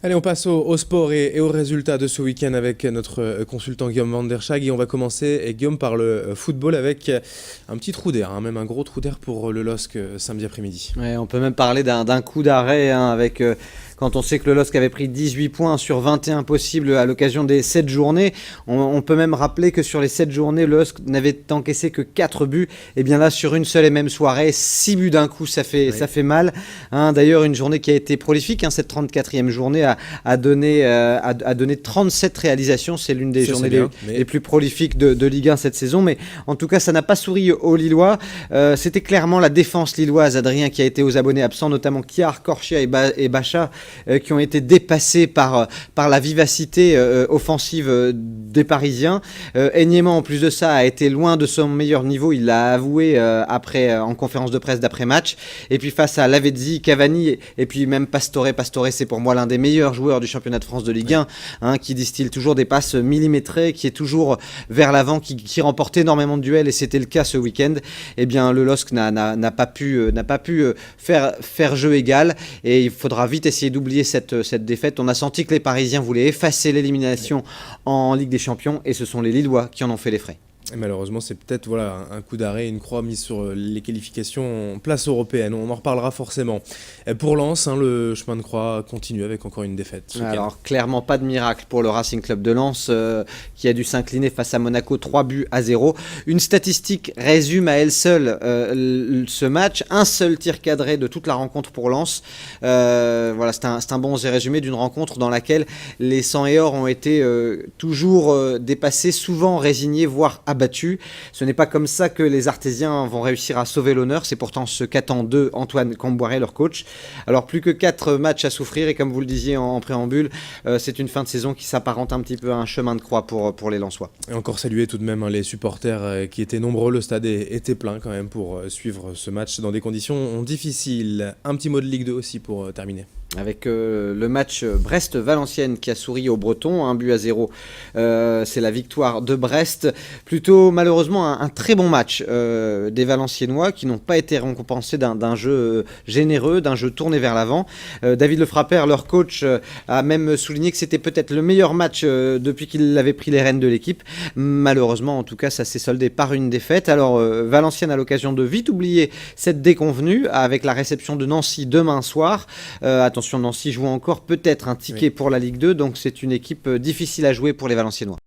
Allez, on passe au sport et aux résultats de ce week-end avec notre consultant Guillaume Van der Schag. Et on va commencer, Guillaume, par le football avec un petit trou d'air, même un gros trou d'air pour le LOSC samedi après-midi. Ouais, on peut même parler d'un coup d'arrêt avec quand on sait que le LOSC avait pris 18 points sur 21 possibles à l'occasion des 7 journées. On peut même rappeler que sur les 7 journées, le LOSC n'avait encaissé que 4 buts. Et bien là, sur une seule et même soirée, 6 buts d'un coup, ça fait mal. D'ailleurs, une journée qui a été prolifique, cette 34e journée a donné 37 réalisations. C'est l'une des journées les plus prolifiques de Ligue 1 cette saison. Mais en tout cas, ça n'a pas souri aux Lillois. C'était clairement la défense lilloise, Adrien, qui a été aux abonnés absents, notamment Kiar, Korchia et Bacha, qui ont été dépassés par la vivacité offensive des Parisiens. Aignement, en plus de ça, a été loin de son meilleur niveau. Il l'a avoué en conférence de presse d'après-match. Et puis face à Lavezzi, Cavani et puis même Pastore, c'est pour moi l'un des meilleurs joueurs du championnat de France de Ligue 1, qui distille toujours des passes millimétrées, qui est toujours vers l'avant, qui remporte énormément de duels, et c'était le cas ce week-end. Eh bien, le LOSC n'a pas pu faire jeu égal, et il faudra vite essayer d'oublier cette défaite. On a senti que les Parisiens voulaient effacer l'élimination en Ligue des Champions, et ce sont les Lillois qui en ont fait les frais. Et malheureusement, c'est peut-être un coup d'arrêt, une croix mise sur les qualifications en place européenne. On en reparlera forcément. Et pour Lens, le chemin de croix continue avec encore une défaite. Alors, clairement pas de miracle pour le Racing Club de Lens, qui a dû s'incliner face à Monaco 3-0. Une statistique résume à elle seule ce match. Un seul tir cadré de toute la rencontre pour Lens. Voilà, c'est un bon résumé d'une rencontre dans laquelle les 100 et or ont été toujours dépassés, souvent résignés, voire abattus. Ce n'est pas comme ça que les Artésiens vont réussir à sauver l'honneur. C'est pourtant ce qu'attend d'eux Antoine Camboiré, leur coach. Alors, plus que 4 matchs à souffrir, et comme vous le disiez en préambule, c'est une fin de saison qui s'apparente un petit peu à un chemin de croix pour les Lensois. Et encore saluer tout de même les supporters qui étaient nombreux. Le stade était plein quand même pour suivre ce match dans des conditions difficiles. Un petit mot de Ligue 2 aussi pour terminer. Avec le match Brest-Valenciennes qui a souri aux Bretons, 1-0. C'est la victoire de Brest. Plutôt malheureusement un très bon match des Valenciennois, qui n'ont pas été récompensés d'un jeu généreux, d'un jeu tourné vers l'avant. David Lefrappert, leur coach, a même souligné que c'était peut-être le meilleur match depuis qu'il avait pris les rênes de l'équipe. Malheureusement, en tout cas, ça s'est soldé par une défaite. Alors Valenciennes a l'occasion de vite oublier cette déconvenue avec la réception de Nancy demain soir. Attention, Nancy joue encore peut-être un ticket pour la Ligue 2, donc c'est une équipe difficile à jouer pour les Valenciennois.